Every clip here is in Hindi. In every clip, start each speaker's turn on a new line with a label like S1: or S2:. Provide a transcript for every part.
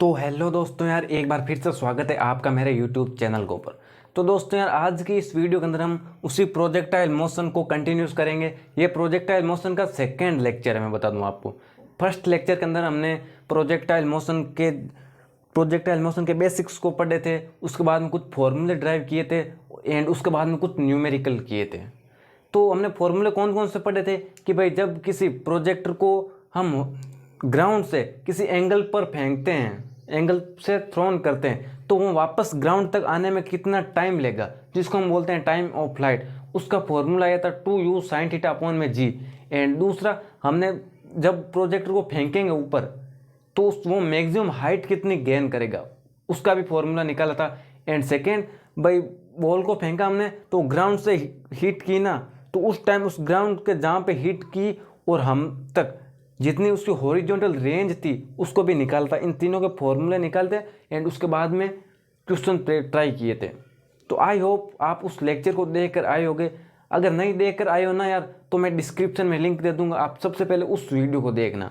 S1: तो हेलो दोस्तों यार, एक बार फिर से स्वागत है आपका मेरे यूट्यूब चैनल के ऊपर। तो दोस्तों यार, आज की इस वीडियो के अंदर हम उसी प्रोजेक्टाइल मोशन को कंटिन्यूस करेंगे। ये प्रोजेक्टाइल मोशन का सेकंड लेक्चर है, मैं बता दूं आपको। फर्स्ट लेक्चर के अंदर हमने प्रोजेक्टाइल मोशन के बेसिक्स को पढ़े थे, उसके बाद में कुछ फॉर्मूले ड्राइव किए थे एंड उसके बाद में कुछ न्यूमेरिकल किए थे। तो हमने फॉर्मूले कौन कौन से पढ़े थे कि भाई जब किसी प्रोजेक्टर को हम ग्राउंड से किसी एंगल पर फेंकते हैं, एंगल से थ्रोन करते हैं, तो वो वापस ग्राउंड तक आने में कितना टाइम लेगा, जिसको हम बोलते हैं टाइम ऑफ फ्लाइट। उसका फॉर्मूला आया था 2u sin थीटा अपॉन में g। एंड दूसरा, हमने जब प्रोजेक्टर को फेंकेंगे ऊपर तो वो मैक्सिमम हाइट कितनी गेन करेगा, उसका भी फॉर्मूला निकाला था। एंड सेकेंड, भाई बॉल को फेंका हमने तो ग्राउंड से हिट की ना, तो उस टाइम उस ग्राउंड के जहाँ पे हिट की और हम तक जितनी उसकी हॉरिजॉन्टल रेंज थी उसको भी निकालता। इन तीनों के फॉर्मूले निकालते एंड उसके बाद में क्वेश्चन ट्राई किए थे। तो आई होप आप उस लेक्चर को देख कर आए होगे। अगर नहीं देख कर आए हो ना यार, तो मैं डिस्क्रिप्शन में लिंक दे दूंगा, आप सबसे पहले उस वीडियो को देखना।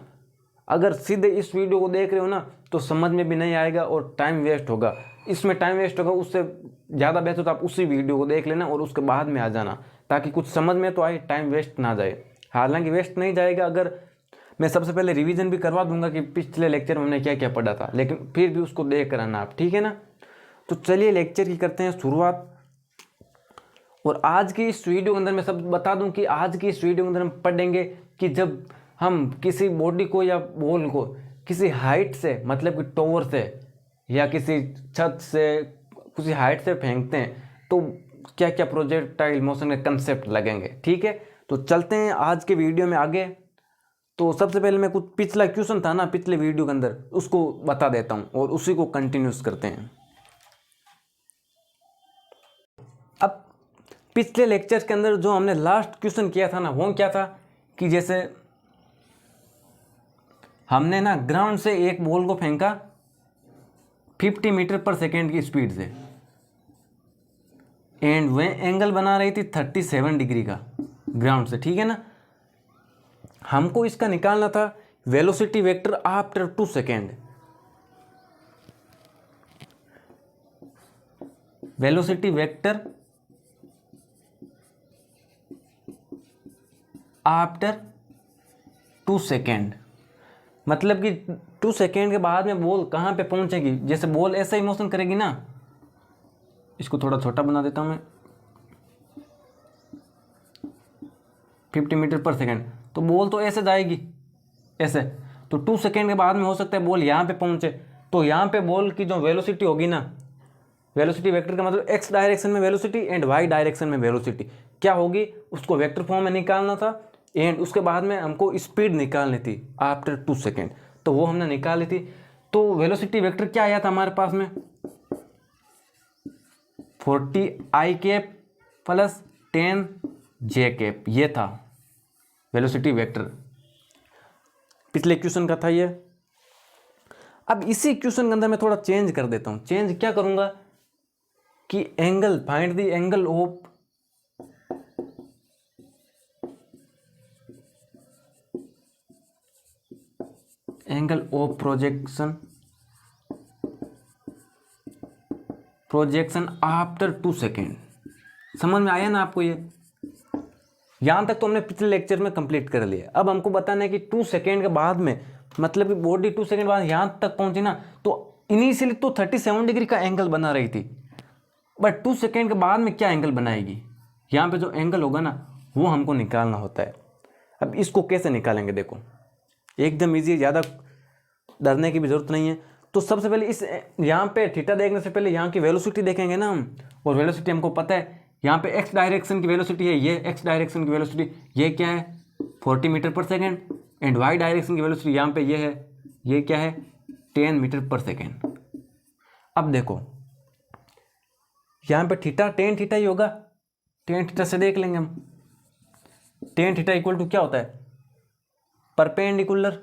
S1: अगर सीधे इस वीडियो को देख रहे हो ना तो समझ में भी नहीं आएगा और टाइम वेस्ट होगा। इसमें टाइम वेस्ट होगा, उससे ज़्यादा बेहतर तो आप उसी वीडियो को देख लेना और उसके बाद में आ जाना, ताकि कुछ समझ में तो आए, टाइम वेस्ट ना जाए। हालांकि वेस्ट नहीं जाएगा, अगर मैं सबसे पहले रिवीजन भी करवा दूंगा कि पिछले लेक्चर में हमने क्या क्या पढ़ा था, लेकिन फिर भी उसको देख कर आना आप, ठीक है ना। तो चलिए लेक्चर की करते हैं शुरुआत। और आज की इस वीडियो के अंदर मैं सब बता दूं कि आज की इस वीडियो के अंदर हम पढ़ेंगे कि जब हम किसी बॉडी को या बॉल को किसी हाइट से, मतलब कि टॉवर से या किसी छत से किसी हाइट से फेंकते हैं, तो क्या क्या प्रोजेक्टाइल मोशन के कंसेप्ट लगेंगे, ठीक है। तो चलते हैं आज के वीडियो में आगे। तो सबसे पहले मैं कुछ पिछला क्वेश्चन था ना पिछले वीडियो के अंदर, उसको बता देता हूँ और उसी को कंटिन्यूस करते हैं। अब पिछले लेक्चर के अंदर जो हमने लास्ट क्वेश्चन किया था ना, वो क्या था कि जैसे हमने ना ग्राउंड से एक बॉल को फेंका 50 मीटर पर सेकेंड की स्पीड से, एंड वह एंगल बना रही थी 37 डिग्री का ग्राउंड से, ठीक है ना। हमको इसका निकालना था velocity vector after 2 second. Velocity vector after 2 second, मतलब कि 2 सेकेंड के बाद में बॉल कहाँ पे पहुंचेगी। जैसे बॉल ऐसा ही मोशन करेगी ना, इसको थोड़ा छोटा बना देता हूं मैं, 50 मीटर पर सेकेंड, तो बॉल तो ऐसे जाएगी ऐसे। तो 2 सेकेंड के बाद में हो सकता है बॉल यहाँ पे पहुंचे, तो यहाँ पे बॉल की जो वेलोसिटी होगी ना, वेलोसिटी वेक्टर का मतलब एक्स डायरेक्शन में वेलोसिटी एंड वाई डायरेक्शन में वेलोसिटी क्या होगी, उसको वेक्टर फॉर्म में निकालना था। एंड उसके बाद में हमको स्पीड निकालनी थी आफ्टर 2 सेकेंड, तो वो हमने निकाल ली थी। तो वेलोसिटी वेक्टर क्या आया था हमारे पास में, 40 आई कैप प्लस 10 जे कैप, ये था वेलोसिटी वेक्टर, पिछले क्वेश्चन का था ये। अब इसी क्वेश्चन के अंदर मैं थोड़ा चेंज कर देता हूं। चेंज क्या करूंगा कि angle, find the angle of projection after 2 second. समझ में आया ना आपको ये? यहां तक तो हमने पिछले लेक्चर में कंप्लीट कर लिया। अब हमको बताना है कि 2 सेकेंड के बाद में, मतलब कि बॉडी 2 सेकेंड बाद यहां तक पहुंची ना, तो इनिशियली तो 37 डिग्री का एंगल बना रही थी, बट 2 सेकेंड के बाद में क्या एंगल बनाएगी, यहाँ पे जो एंगल होगा ना वो हमको निकालना होता है। अब इसको कैसे निकालेंगे, देखो एकदम ईजी है, ज़्यादा डरने की भी जरूरत नहीं है। तो सबसे पहले इस यहाँ पे थीटा देखने से पहले यहाँ की वेलोसिटी देखेंगे ना हम, और वेलोसिटी हमको पता है, यहाँ पे एक्स डायरेक्शन की वेलोसिटी है, ये एक्स डायरेक्शन की वेलोसिटी ये क्या है 40 मीटर पर सेकेंड, एंड वाई डायरेक्शन की वेलोसिटी यहाँ पे ये है, ये क्या है 10 मीटर पर सेकेंड। अब देखो यहाँ पे थीटा टेन थीटा ही होगा, टेन थीटा से देख लेंगे हम। टेन थीटा इक्वल टू क्या होता है, परपेंडिकुलर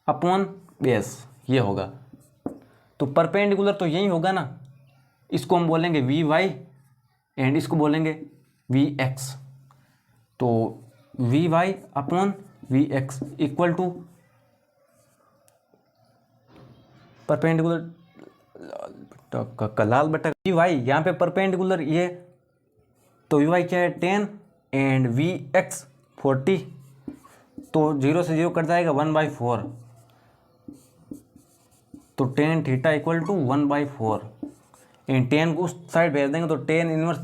S1: अपॉन बेस, ये होगा। तो परपेंडिकुलर तो यही होगा ना, इसको हम बोलेंगे वी वाई एंड इसको बोलेंगे वी एक्स। तो V Y upon V X equal to perpendicular लाल बटा वी वाई, यहाँ पे परपेंडिकुलर ये, तो वी वाई क्या है 10 एंड वी एक्स 40, तो 0 से 0 कट जाएगा 1/4, तो tan theta equal to 1/4 and 10 को उस साइड भेज देंगे तो टेन इनवर्स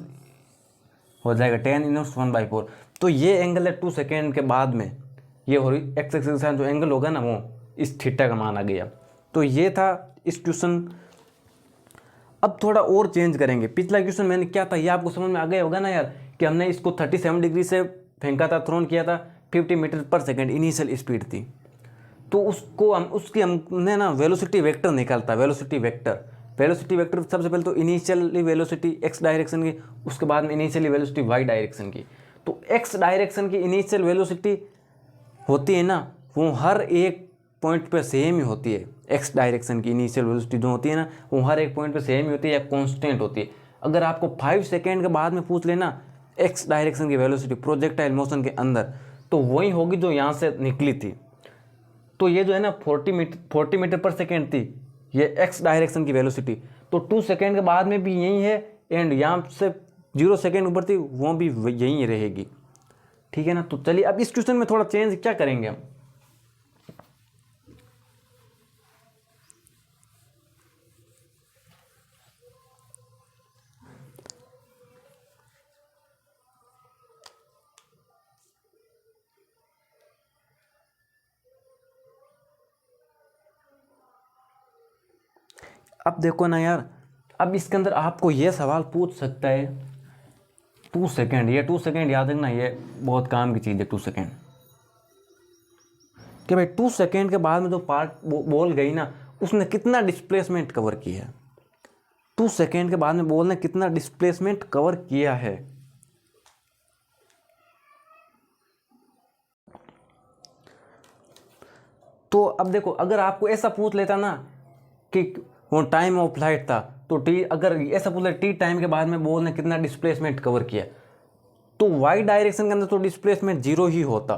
S1: हो जाएगा, टेन इनवर्स 1/4। तो ये एंगल है 2 सेकेंड के बाद में, ये हो रही एक्स एक्सिस के साथ जो एंगल होगा ना वो इस थीटा का मान आ गया। तो ये था इस क्वेश्चन। अब थोड़ा और चेंज करेंगे, पिछला क्वेश्चन मैंने क्या था ये आपको समझ में आ गया होगा ना यार, कि हमने इसको 37 डिग्री से फेंका था, थ्रोन किया था, 50 मीटर पर सेकेंड इनिशियल स्पीड थी। तो उसको हमने ना वेलोसिटी वेक्टर निकालता, वेलोसिटी वेक्टर सबसे पहले तो इनिशियली वेलोसिटी एक्स डायरेक्शन की, उसके बाद में इनिशियली वेलोसिटी वाई डायरेक्शन की। तो एक्स डायरेक्शन की इनिशियल वेलोसिटी होती है ना वो हर एक पॉइंट पे सेम ही होती है। एक्स डायरेक्शन की इनिशियल वेलोसिटी जो होती है ना वो हर एक पॉइंट पे सेम ही होती है या कांस्टेंट होती है। अगर आपको 5 सेकेंड के बाद में पूछ लेना एक्स डायरेक्शन की वेलोसिटी प्रोजेक्टाइल मोशन के अंदर, तो वही होगी जो यहाँ से निकली थी। तो ये जो है ना 40 मीटर पर सेकेंड थी ये एक्स डायरेक्शन की वेलोसिटी, तो 2 सेकेंड के बाद में भी यही है एंड यहाँ से 0 सेकेंड ऊपर थी वो भी यही रहेगी। ठीक है ना। तो चलिए अब इस क्वेश्चन में थोड़ा चेंज क्या करेंगे हम। अब देखो ना यार, अब इसके अंदर आपको ये सवाल पूछ सकता है 2 सेकेंड, ये 2 सेकेंड याद रखना, ये बहुत काम की चीज़ है 2 सेकेंड, कि भाई 2 सेकेंड के बाद में जो पार्ट बॉल गई ना उसने कितना डिस्प्लेसमेंट कवर किया है। 2 सेकेंड के बाद में बॉल ने कितना डिस्प्लेसमेंट कवर किया है। तो अब देखो अगर आपको ऐसा पूछ लेता ना कि वो टाइम ऑफ फ्लाइट था, तो टी अगर ऐसा पूछ ले टी टाइम के बाद में बॉल ने कितना डिस्प्लेसमेंट कवर किया, तो वाई डायरेक्शन के अंदर तो डिस्प्लेसमेंट 0 ही होता,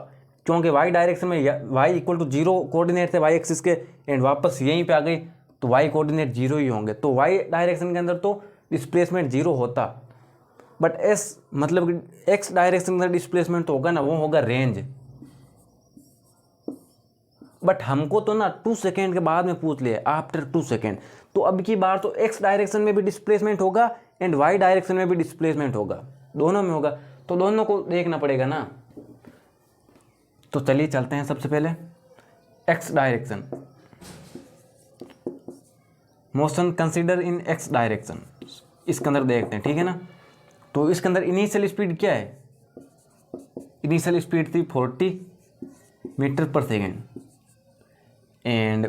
S1: क्योंकि वाई डायरेक्शन में वाई इक्वल टू 0 कोऑर्डिनेट थे वाई एक्सिस के एंड वापस यहीं पे आ गई तो वाई कोऑर्डिनेट 0 ही होंगे, तो वाई डायरेक्शन के अंदर तो डिस्प्लेसमेंट 0 होता। बट एस मतलब एक्स डायरेक्शन के अंदर डिस्प्लेसमेंट तो होगा ना, वो होगा रेंज। बट हमको तो ना 2 सेकेंड के बाद में पूछ लिया आफ्टर 2 सेकेंड, तो अब की बार तो एक्स डायरेक्शन में भी डिस्प्लेसमेंट होगा एंड वाई डायरेक्शन में भी डिस्प्लेसमेंट होगा, दोनों में होगा, तो दोनों को देखना पड़ेगा ना। तो चलिए चलते हैं सबसे पहले एक्स डायरेक्शन, मोशन कंसीडर इन एक्स डायरेक्शन, इसके अंदर देखते हैं। ठीक है ना। तो इसके अंदर इनिशियल स्पीड क्या है, इनिशियल स्पीड थी 40 मीटर पर सेकेंड एंड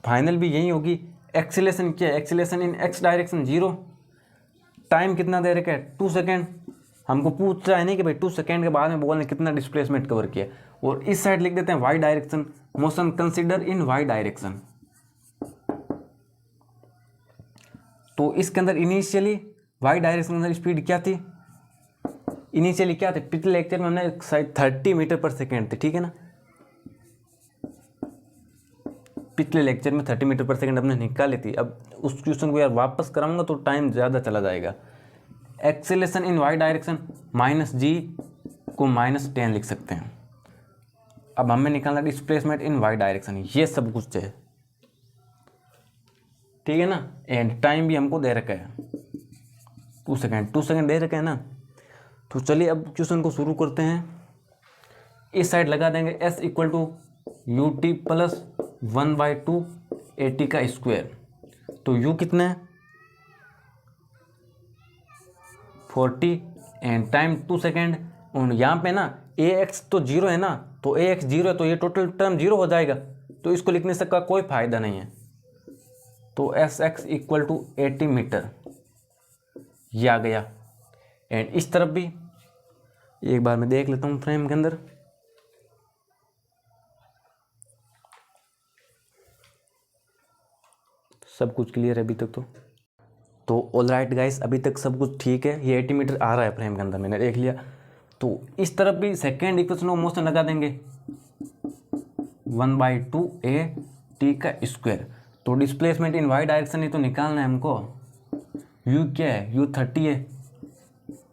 S1: फाइनल भी यही होगी। एक्सीलेशन क्या है, एक्सीलेशन इन एक्स डायरेक्शन 0, टाइम कितना दे रखा है 2 सेकेंड, हमको पूछ रहा है नहीं कि भाई 2 सेकेंड के बाद में बॉल ने कितना डिस्प्लेसमेंट कवर किया, और इस साइड लिख देते हैं y direction, motion consider in y direction. तो इसके अंदर इनिशियली वाई डायरेक्शन के अंदर स्पीड क्या थी, इनिशियली क्या थे, पिछले लेक्चर में हमने शायद 30 मीटर पर सेकेंड थे। ठीक है ना, पिछले लेक्चर में 30 मीटर पर सेकेंड हमने निकाली थी। अब उस क्वेश्चन को यार वापस कराऊंगा तो टाइम ज़्यादा चला जाएगा। एक्सेलेशन इन वाई डायरेक्शन -g को -10 लिख सकते हैं। अब हमें निकालना डिस्प्लेसमेंट इन वाई डायरेक्शन, ये सब कुछ है। ठीक है ना, एंड टाइम भी हमको दे रखा है 2 सेकेंड दे रखा है ना। तो चलिए अब क्वेश्चन को शुरू करते हैं। इस साइड लगा देंगे s equal to u t plus 1/2 AT का स्क्वायर। तो u कितना है 40 एंड टाइम 2 सेकेंड, और यहाँ पे ना ax तो 0 है ना, तो ax 0 है तो ये टोटल टर्म 0 हो जाएगा, तो इसको लिखने से का कोई फायदा नहीं है। तो sx इक्वल टू 80 मीटर ये आ गया। एंड इस तरफ भी एक बार मैं देख लेता हूँ फ्रेम के अंदर। सब कुछ क्लियर है अभी तक तो ऑल राइट गाइस, अभी तक सब कुछ ठीक है। ये 80 मीटर आ रहा है फ्रेम के अंदर, मैंने देख लिया। तो इस तरफ भी सेकेंड इक्वेशन ऑफ मोशन लगा देंगे 1/2 AT का स्क्वायर। तो डिस्प्लेसमेंट इन वाई डायरेक्शन ही तो निकालना है हमको। यू क्या है, यू 30 है,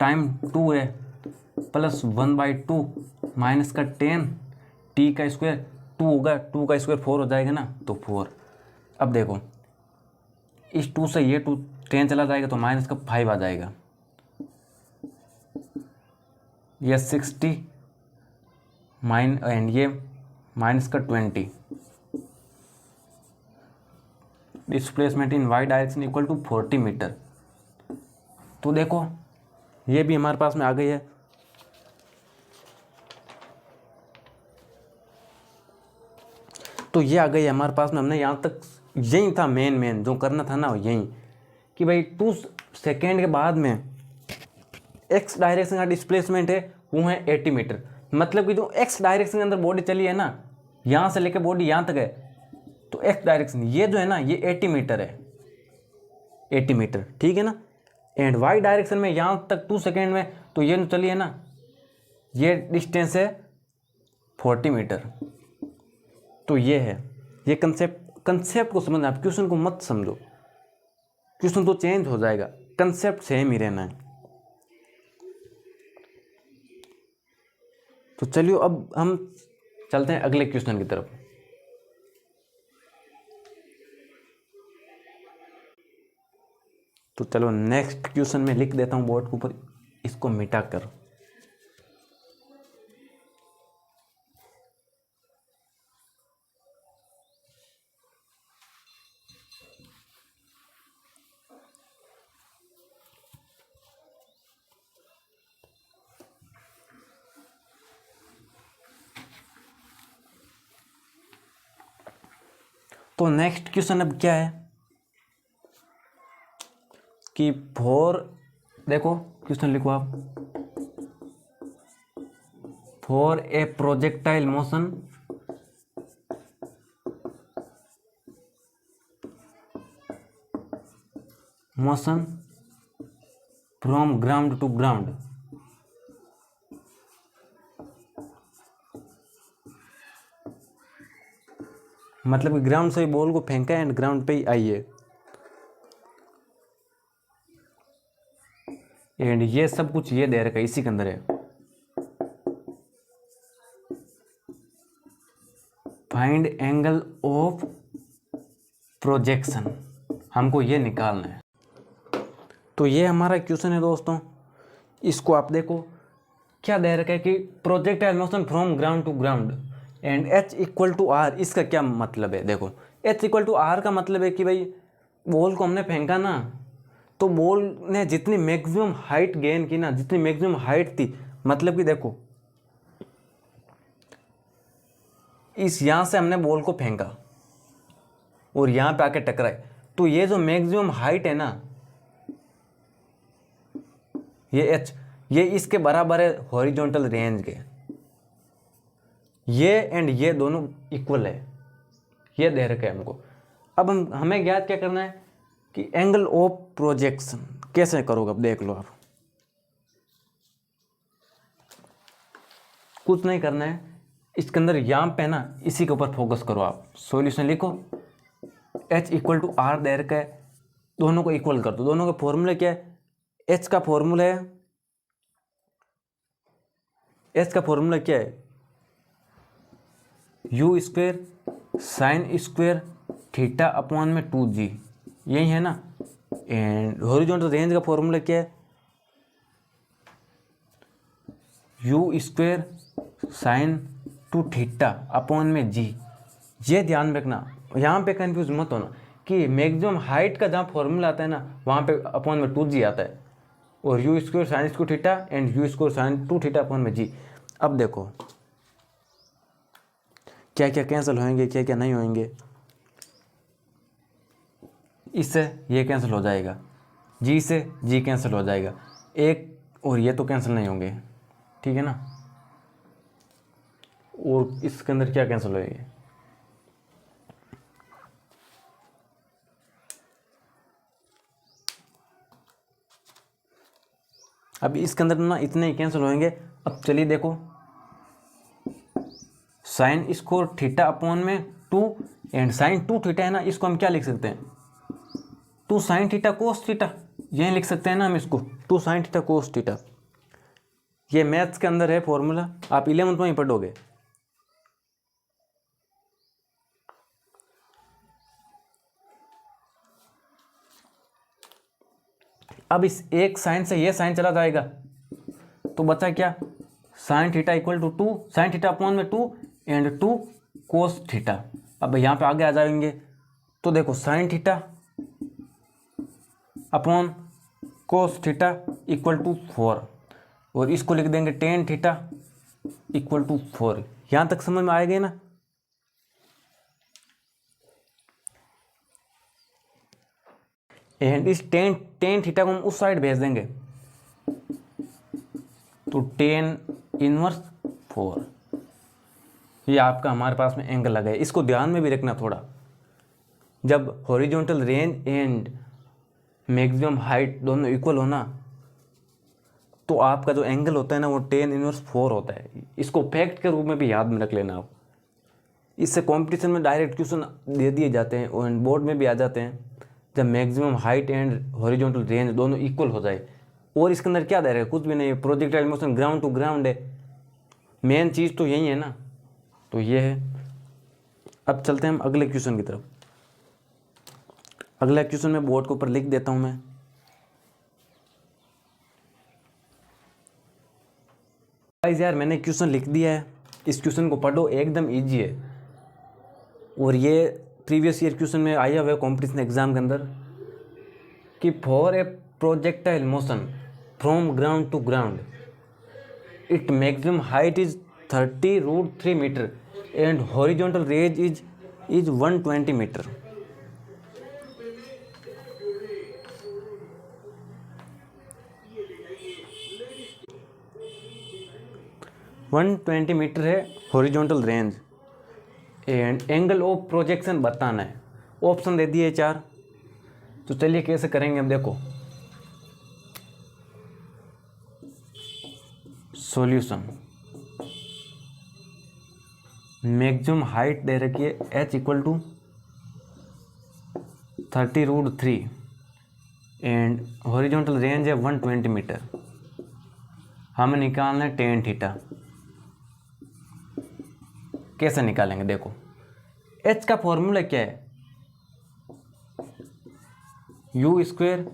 S1: टाइम 2 है, प्लस 1/2 माइनस का 10 टी का स्क्वायर 2 होगा, 2 का स्क्वायर 4 हो जाएगा ना, तो 4। अब देखो इस 2 से ये 2 10 चला जाएगा तो माइनस का 5 आ जाएगा, ये 60 एंड ये माइनस का 20। Displacement in y direction equal to 40 metre. तो देखो ये भी हमारे पास में आ गई है। तो ये आ गई है हमारे पास में। हमने यहाँ तक यही था मेन जो करना था ना, यही कि भाई 2 सेकेंड के बाद में एक्स डायरेक्शन का डिस्प्लेसमेंट है वो है 80 मीटर। मतलब कि जो एक्स डायरेक्शन के अंदर बॉडी चली है ना, यहाँ से लेकर बॉडी यहाँ तक है, तो एक्स डायरेक्शन ये जो है ना ये 80 मीटर है, 80 मीटर, ठीक है ना। एंड वाई डायरेक्शन में यहाँ तक 2 सेकेंड में, तो ये चली है ना, ये डिस्टेंस है 40 मीटर। तो ये है, ये कंसेप्ट को समझना, आप क्वेश्चन को मत समझो, क्वेश्चन तो चेंज हो जाएगा, कंसेप्ट सेम ही रहना है। तो चलिए अब हम चलते हैं अगले क्वेश्चन की तरफ। तो चलो नेक्स्ट क्वेश्चन में लिख देता हूँ बोर्ड के ऊपर, इसको मिटा कर। तो नेक्स्ट क्वेश्चन अब क्या है कि देखो क्वेश्चन लिखो आप, for a projectile motion from ground to ground, मतलब कि ग्राउंड से बॉल को फेंका एंड ग्राउंड पे ही आई है, एंड ये सब कुछ ये दे रखा है, इसी के अंदर है। फाइंड एंगल ऑफ प्रोजेक्शन, हमको ये निकालना है। तो ये हमारा क्वेश्चन है दोस्तों। इसको आप देखो क्या दे रखा है कि projectile motion from ground to ground and h equal to r. इसका क्या मतलब है, देखो एच इक्वल टू आर का मतलब है कि भाई बॉल को हमने फेंका ना, तो बॉल ने जितनी मैक्सिमम हाइट गेन की ना, जितनी मैक्सिमम हाइट थी, मतलब कि देखो इस यहाँ से हमने बॉल को फेंका और यहाँ पे आके टकराए, तो ये जो मैक्सिमम हाइट है ना, ये एच, ये इसके बराबर है हॉरिजॉन्टल रेंज के। ये एंड ये दोनों इक्वल है, ये दे रखा है हमको। अब हमें ज्ञात क्या करना है कि एंगल ऑफ प्रोजेक्शन कैसे करोगे, अब देख लो आप। कुछ नहीं करना है, इसके अंदर यहाँ पे ना इसी के ऊपर फोकस करो आप। सॉल्यूशन लिखो, एच इक्वल टू आर दे रखा है, दोनों को इक्वल कर दो। दोनों का फॉर्मूला क्या है, एच का फॉर्मूला है, एच का फॉर्मूला क्या है, you square sine square theta upon में 2g, यही है ना। एंड हॉरिजॉन्टल रेंज का फॉर्मूला क्या है, you square sine 2 theta upon में g। ये ध्यान रखना, यहाँ पे कंफ्यूज मत होना कि मैक्सिमम हाइट का जहाँ फॉर्मूला आता है ना, वहाँ पे अपॉन में 2g आता है, और you square sine square theta and you square sine 2 theta upon में g। अब देखो क्या क्या कैंसिल होंगे, क्या क्या नहीं होंगे। इससे ये कैंसिल हो जाएगा, जी से जी कैंसिल हो जाएगा, एक और ये तो कैंसिल नहीं होंगे, ठीक है ना। और इसके अंदर क्या कैंसिल होएंगे, अब इसके अंदर ना इतने ही कैंसिल होंगे। अब चलिए देखो, साइन स्क्वायर थीटा अपॉन में 2 एंड साइन 2 थीटा है ना, इसको हम क्या लिख सकते हैं, 2 साइन थीटा कोस थीटा, यही लिख सकते हैं ना हम इसको, 2 साइन थीटा कोस थीटा। ये मैथ्स के अंदर है फॉर्मूला, आप 11th में ही पढ़ोगे। अब इस एक साइन से ये साइन चला जाएगा, तो बचा क्या, sine theta equal to 2 sine theta upon में 2 एंड 2 कोस थीटा। अब यहाँ पे आगे आ जाएंगे, तो देखो sine theta upon cos theta equal to 4, और इसको लिख देंगे टेन थीटा इक्वल टू 4। यहाँ तक समझ में आएगा ना। एंड इस टेन थीटा को हम उस साइड भेज देंगे, तो टेन इनवर्स 4, ये आपका हमारे पास में एंगल लगा है। इसको ध्यान में भी रखना थोड़ा, जब horizontal range and maximum height दोनों इक्वल हो ना, तो आपका जो एंगल होता है ना वो टेन इनवर्स 4 होता है। इसको फैक्ट के रूप में भी याद में रख लेना आप। इससे कंपटीशन में डायरेक्ट क्वेश्चन दे दिए जाते हैं और बोर्ड में भी आ जाते हैं, जब maximum height and horizontal range दोनों इक्वल हो जाए। और इसके अंदर क्या दे रहा है, कुछ भी नहीं है, projectile motion ground to ground है, मेन चीज़ तो यही है ना, तो ये है। अब चलते हैं हम अगले क्वेश्चन की तरफ। अगला क्वेश्चन मैं बोर्ड के ऊपर लिख देता हूँ मैं। गाइस यार मैंने क्वेश्चन लिख दिया है, इस क्वेश्चन को पढ़ो, एकदम इजी है। और ये प्रीवियस ईयर क्वेश्चन में आया हुआ है कॉम्पिटिशन एग्जाम के अंदर, कि for a projectile motion from ground to ground it maximum height is 30√3 metre and horizontal range is 120 metre. (120 metre है horizontal range and angle of projection बताना है। ऑप्शन दे दिए 4, तो चलिए कैसे करेंगे हम, देखो सॉल्यूशन। मैक्सिमम हाइट दे रखी है h equal to 30√3 and horizontal range है 120 मीटर। हमें निकालना है टेन थीटा। कैसे निकालेंगे, देखो h का फॉर्मूला क्या है, you square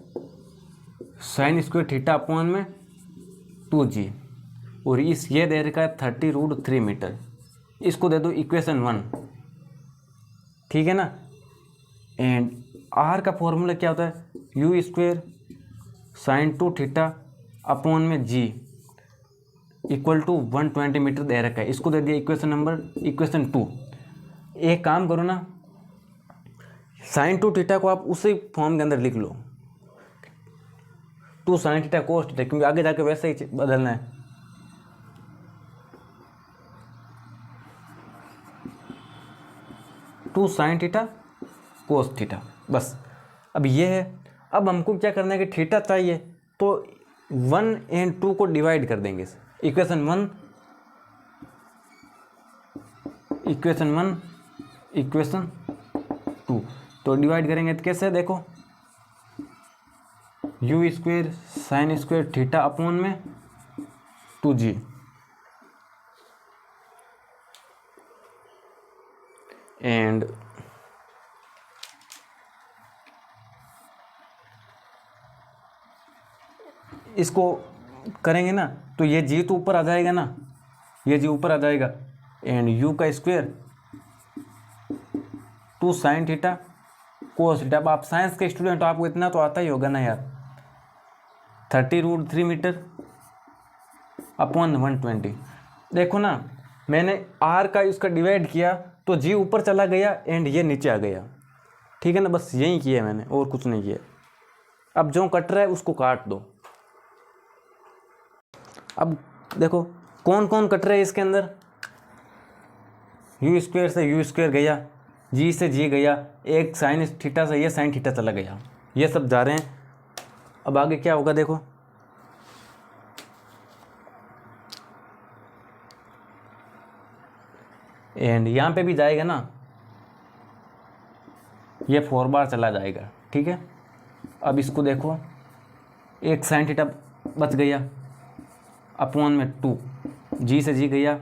S1: sine square theta upon में 2g, और इस ये दे रखा है 30√3 मीटर। इसको दे दो इक्वेशन 1, ठीक है ना। एंड r का फॉर्मूला क्या होता है, you square sine 2 theta upon में g इक्वल टू 120 मीटर दे रखा है। इसको दे दिया इक्वेशन 2। एक काम करो ना, साइन 2 थीटा को आप उसी फॉर्म के अंदर लिख लो, 2 साइन थीटा कोस थीटा, क्योंकि आगे जाके वैसे ही बदलना है। Two sine theta cos theta, बस। अब ये है, अब हमको क्या करना है कि थीटा चाहिए, तो 1 एंड 2 को डिवाइड कर देंगे। इक्वेशन 1 इक्वेशन 2, तो डिवाइड करेंगे तो कैसे, देखो you square sine square theta upon में 2g एंड इसको करेंगे ना, तो ये जी तो ऊपर आ जाएगा ना, ये जी ऊपर आ जाएगा, एंड यू का square 2 sine theta cos theta. अब आप साइंस के स्टूडेंट हो, आपको इतना तो आता ही होगा ना यार, 30√3 मीटर अपॉन 120। देखो ना, मैंने आर का इसका डिवाइड किया तो जी ऊपर चला गया एंड ये नीचे आ गया, ठीक है ना, बस यही किया मैंने, और कुछ नहीं किया। अब जो कट रहा है उसको काट दो। अब देखो कौन कौन कट रहा है इसके अंदर, यू स्क्वायर से यू स्क्वायर गया, जी से जी गया, एक साइन थीटा से ये साइन थीटा चला गया, ये सब जा रहे हैं। अब आगे क्या होगा, देखो एंड यहाँ पे भी जाएगा ना, ये 4 बार चला जाएगा, ठीक है। अब इसको देखो, एक साइन थीटा बच गया, अपॉन में 2, जी से जी गया,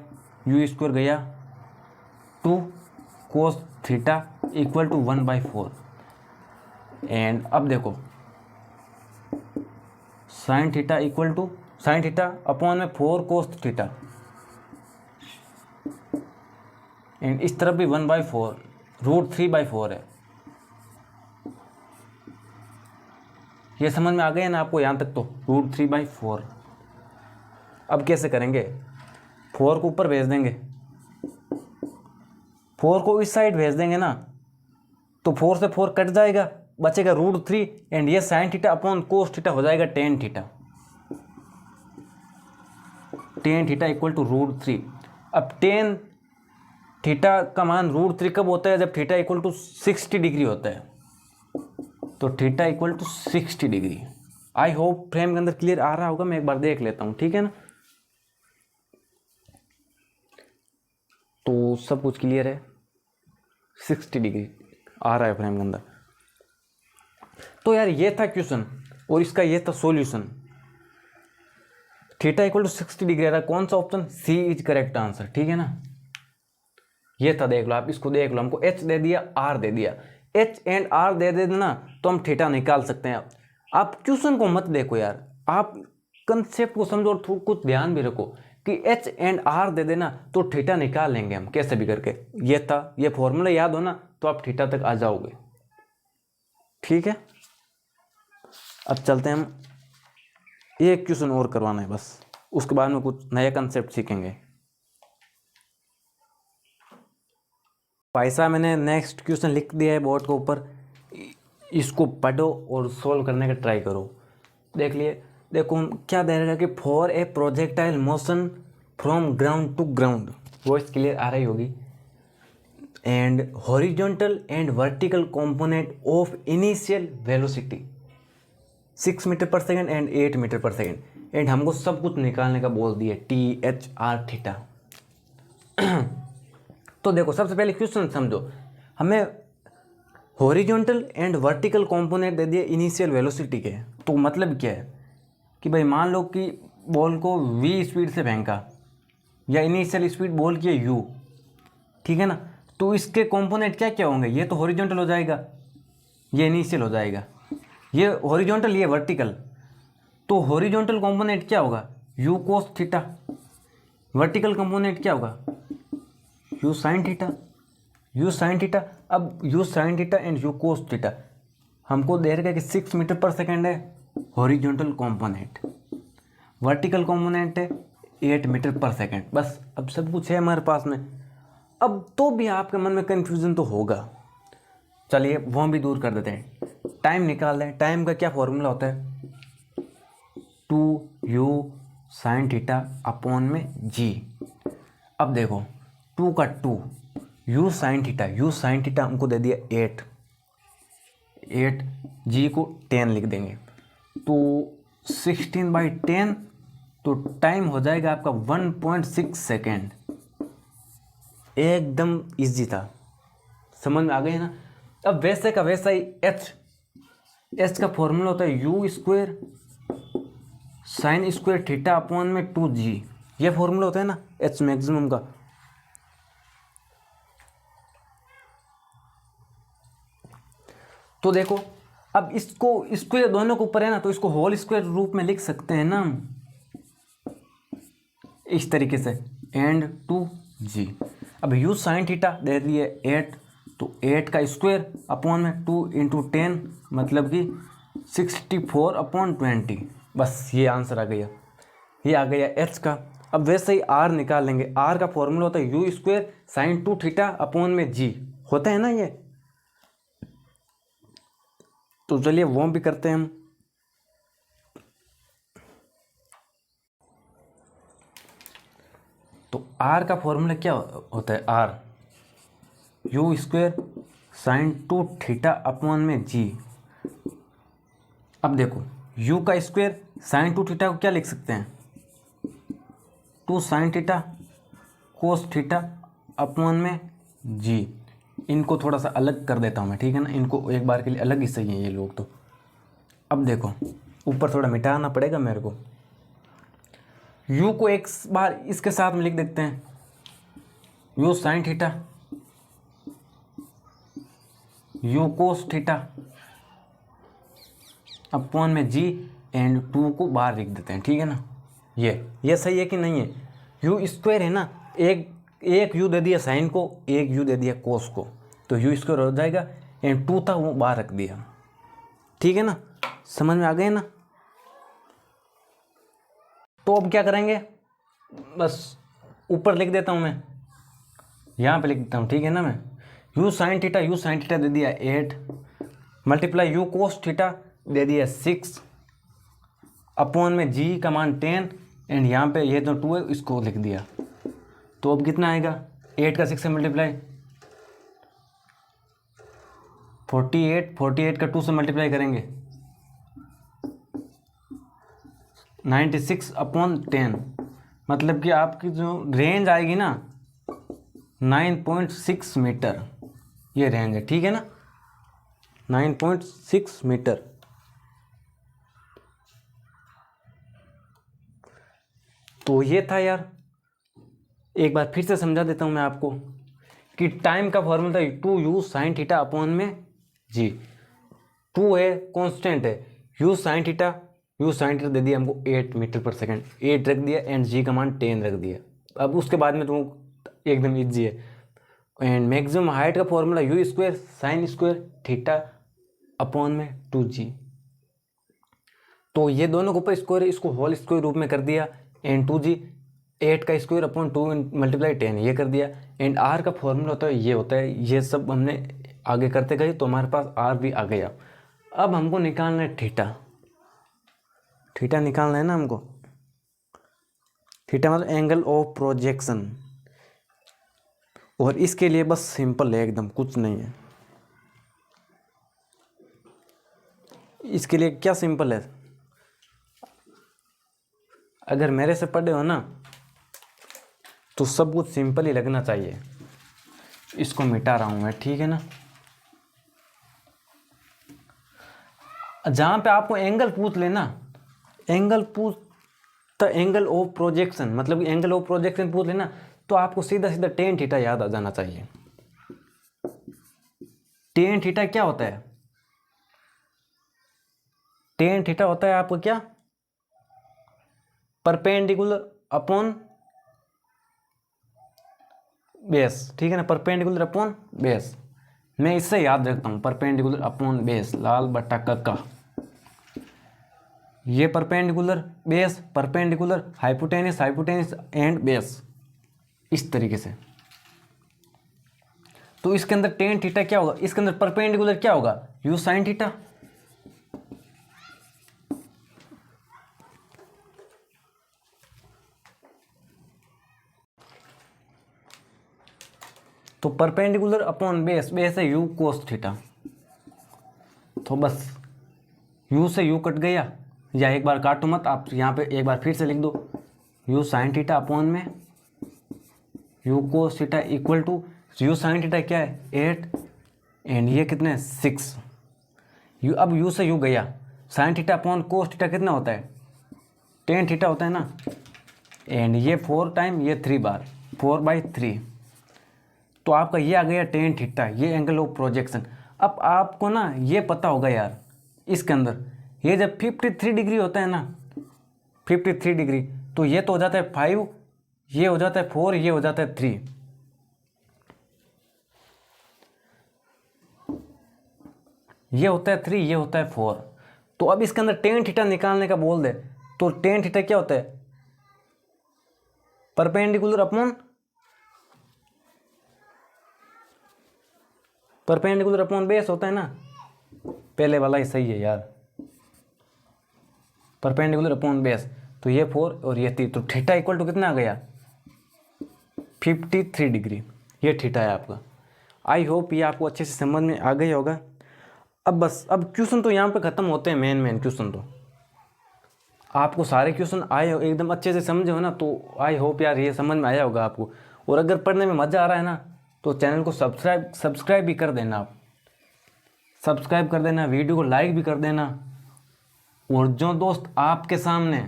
S1: यू स्क्वायर गया, 2 cos theta equal to 1/4। And अब देखो sine theta equal to sine theta upon में 4 कोस थीटा, एंड इस तरफ भी 1/4, √3/4 है। ये समझ में आ गया ना आपको यहाँ तक? तो √3/4। अब कैसे करेंगे? 4 को ऊपर भेज देंगे, 4 को इस साइड भेज देंगे ना, तो 4 से 4 कट जाएगा, बचेगा √3, एंड ये sine theta upon cos theta हो जाएगा tan theta. Tan theta equal to √3। अब टेन थीटा का मान √3 कब होता है? जब थीटा इक्वल टू 60 डिग्री होता है। तो theta equal to 60 degree. I hope frame के अंदर क्लियर आ रहा होगा, मैं एक बार देख लेता हूँ, ठीक है ना। तो सब कुछ क्लियर है, 60 डिग्री आ रहा है फ्रेम के अंदर। तो यार ये था क्वेश्चन और इसका ये था solution. Theta equal to 60 degree आ रहा है, कौन सा option? C is correct answer, ठीक है ना। ये था, देख लो आप, इसको देख लो, हमको एच दे दिया, आर दे दिया, एच एंड आर दे देना तो हम थीटा निकाल सकते हैं। आप क्वेश्चन को मत देखो यार, आप कंसेप्ट को समझो और कुछ ध्यान भी रखो कि एच एंड आर दे देना तो थीटा निकाल लेंगे हम कैसे भी करके। ये था, ये फॉर्मूला याद हो ना तो आप थीटा तक आ जाओगे, ठीक है। अब चलते हैं हम, एक क्वेश्चन और करवाना है बस, उसके बाद में कुछ नया कंसेप्ट सीखेंगे। भाई साहब मैंने नेक्स्ट क्वेश्चन लिख दिया है बोर्ड के ऊपर, इसको पढ़ो और सोल्व करने का ट्राई करो। देख लिए, देखो क्या दे रहा है कि for a projectile motion from ground to ground, voice clear आ रही होगी, and horizontal and vertical component of initial velocity 6 metre पर सेकेंड एंड 8 मीटर पर सेकेंड, एंड हमको सब कुछ निकालने का बोल दिया, टी एच आर थीटा। तो देखो सबसे पहले क्वेश्चन समझो, हमें हॉरिजॉन्टल एंड वर्टिकल कंपोनेंट दे दिए इनिशियल वेलोसिटी के। तो मतलब क्या है कि भाई मान लो कि बॉल को v स्पीड से फेंका, या इनिशियल स्पीड बॉल की है u, ठीक है ना। तो इसके कंपोनेंट क्या क्या होंगे? ये तो हॉरिजॉन्टल हो जाएगा, ये इनिशियल हो जाएगा, ये हॉरिजॉन्टल, ये वर्टिकल। तो हॉरिजॉन्टल कंपोनेंट क्या होगा? u cos theta. Vertical component क्या होगा? u sine theta, u sine theta. अब u sine theta and u cos theta हमको दे रखा है कि 6 मीटर पर सेकेंड है हॉरिजॉन्टल कंपोनेंट, वर्टिकल कंपोनेंट है 8 मीटर पर सेकेंड। बस अब सब कुछ है हमारे पास में। अब तो भी आपके मन में कन्फ्यूज़न तो होगा, चलिए वो भी दूर कर देते हैं। टाइम निकाल दें, टाइम का क्या फॉर्मूला होता है? 2u साइन थीटा अपॉन में g। अब देखो 2 का 2, u साइन थीटा हमको दे दिया 8, g को 10 लिख देंगे, तो 16/10, तो टाइम हो जाएगा आपका 1.6 सेकेंड। एकदम इजी था, समझ में आ गई ना। अब वैसे का वैसा ही एच का फॉर्मूला होता है u square sine square theta upon में 2g। ये फॉर्मूला होता है ना एच मैक्सिमम का। तो देखो अब इसको ये दोनों के ऊपर है ना, तो इसको होल स्क्वायर रूप में लिख सकते हैं ना हम, इस तरीके से, एंड 2g। अब u साइन थीटा दे दिए 8, तो 8 का स्क्वायर अपॉन में 2 × 10 मतलब कि 64/20। बस ये आंसर आ गया, ये आ गया h का। अब वैसे ही r निकाल लेंगे, r का फॉर्मूला होता है u square sine 2 theta upon में g, होता है ना ये। तो चलिए वो भी करते हैं हम। तो r का फॉर्मूला क्या होता है? r u square sine 2 theta upon में g। अब देखो u का स्क्वायर साइन 2 थीटा को क्या लिख सकते हैं? 2 sine theta cos theta upon में g। इनको थोड़ा सा अलग कर देता हूँ मैं, ठीक है ना, इनको एक बार के लिए अलग ही सही है ये लोग तो। अब देखो ऊपर थोड़ा मिटाना पड़ेगा मेरे को। यू को एक बार इसके साथ में लिख देते हैं, you sine theta, you cos theta upon में जी, एंड 2 को बाहर लिख देते हैं, ठीक है ना। ये सही है कि नहीं है। यू स्क्वायर है ना, एक यू दे दिया साइन को, एक यू दे दिया कोस को, तो यू स्क्वायर हो जाएगा, एंड 2 था वो बाहर रख दिया, ठीक है ना। समझ में आ गए ना। तो अब क्या करेंगे, बस ऊपर लिख देता हूँ मैं, यहाँ पे लिख देता हूँ, ठीक है ना। मैं यू साइन थीटा दे दिया 8, मल्टीप्लाई यू कोस थीटा दे दिया 6, अपॉन में जी का मान 10, एंड यहाँ पे ये जो 2 है इसको लिख दिया। तो अब कितना आएगा, 8 का 6 से मल्टीप्लाई 48 का 2 से मल्टीप्लाई करेंगे 96 अपॉन 10, मतलब कि आपकी जो रेंज आएगी ना 9.6 मीटर, ये रेंज है, ठीक है ना, 9.6 मीटर। तो ये था यार, एक बार फिर से समझा देता हूँ मैं आपको कि टाइम का फॉर्मूला था 2u साइन थीटा अपॉन में जी। 2 है कांस्टेंट है, u साइन थीटा दे दिया हमको 8 मीटर पर सेकंड, 8 रख दिया, एंड g का मान 10 रख दिया। अब उसके बाद में तो एकदम इजी है। एंड मैक्सिमम हाइट का formula you square sine square theta upon में 2g। तो ये दोनों के ऊपर स्क्वायर, इसको होल स्क्वायर रूप में कर दिया, एंड 2g 8 का स्क्वायर अपॉन 2 मल्टीप्लाई 10 ये कर दिया। एंड r का फॉर्मूला होता है ये होता है, ये सब हमने आगे करते गए तो हमारे पास r भी आ गया। अब हमको निकालना है थीटा निकालना है ना हमको। थीटा मतलब एंगल ऑफ प्रोजेक्शन, और इसके लिए बस सिंपल है एकदम, कुछ नहीं है इसके लिए। क्या सिंपल है, अगर मेरे से पढ़े हो ना तो सब कुछ सिंपल ही लगना चाहिए। इसको मिटा रहा हूं मैं, ठीक है ना। जहां पे आपको एंगल पूछ लेना, एंगल पूछ तो एंगल ऑफ प्रोजेक्शन, मतलब एंगल ऑफ प्रोजेक्शन पूछ लेना, तो आपको सीधा सीधा टेन थीटा याद आ जाना चाहिए। टेन थीटा क्या होता है, टेन थीटा होता है आपको क्या, परपेंडिकुलर अपॉन बेस, ठीक है ना, परपेंडिकुलर अपॉन बेस। मैं इससे याद रखता हूं, परपेंडिकुलर अपॉन बेस, लाल बट्टा कक्का। ये perpendicular base, perpendicular hypotenuse and base, इस तरीके से। तो इसके अंदर टेन थीटा क्या होगा, इसके अंदर परपेंडिकुलर क्या होगा, यू साइन थीटा। तो परपेंडिकुलर अपॉन बेस, बेस है यू कोस थीटा। तो बस यू से यू कट गया, या एक बार काटो मत, आप यहाँ पे एक बार फिर से लिख दो, यू साइन थीटा अपॉन में u cos theta equal to, u sine theta क्या है 8, एंड ये कितने 6। यू, अब यू से यू गया, sign theta upon cos theta कितना होता है, टेन थीटा होता है ना, एंड ये 4 टाइम ये 3 बार, 4/3। तो आपका ये आ गया टेन थीटा, ये एंगल ऑफ प्रोजेक्शन। अब आपको ना ये पता होगा यार, इसके अंदर ये जब 53 डिग्री होता है ना, 53 डिग्री, तो ये तो हो जाता है 5, ये हो जाता है 4, ये हो जाता है 3। ये होता है 3, ये होता है 4। तो अब इसके अंदर टेन थीटा निकालने का बोल दे, तो टेन थीटा क्या होता है, परपेंडिकुलर अपॉन बेस होता है ना, पहले वाला ही सही है यार, परपेंडिकुलर अपॉन बेस। तो ये 4 और ये 3, तो थीटा इक्वल टू कितना आ गया 53 डिग्री, ये थीटा है आपका। आई होप ये आपको अच्छे से समझ में आ गया होगा। अब बस, अब क्वेश्चन तो यहाँ पे ख़त्म होते हैं, मेन क्वेश्चन तो आपको सारे क्वेश्चन आए हो, एकदम अच्छे से समझे हो ना, तो आई होप यार ये समझ में आया होगा आपको। और अगर पढ़ने में मज़ा आ रहा है ना, तो चैनल को सब्सक्राइब भी कर देना, आप सब्सक्राइब कर देना, वीडियो को लाइक भी कर देना। और जो दोस्त आपके सामने